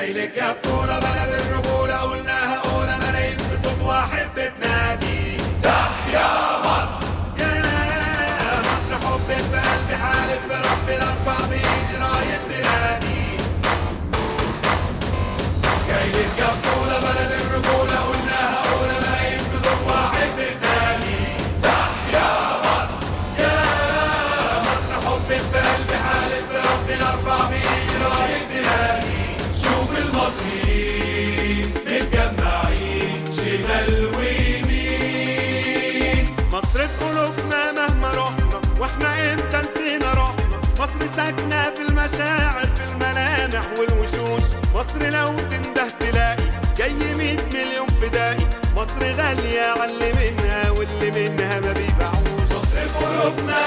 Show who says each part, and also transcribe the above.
Speaker 1: لك يا بطولة بلد الرجولة، قلناها قولة ملايين في صوت واحد بتنادي تحيا مصر. يا مصر حبك في قلبي، حالف بربي لارفع بايدي راية بلادي. جاي لك يا بطولة بلد الرجولة، قلناها قولة ملايين في صوت واحد بتنادي تحيا مصر. يا مصر حبك في قلبي، حالف بربي لارفع بايدي راية بلادي. شوف المصريين متجمعين شمال ويمين، مصر في قلوبنا مهما رحنا، واحنا امتى نسينا روحنا. مصر ساكنة في المشاعر، في الملامح والوشوش. مصر لو تنده تلاقي جاي 100 مليون فدائي. مصر غالية عاللي منها واللي منها ما بيبيعوش. مصر في قلوبنا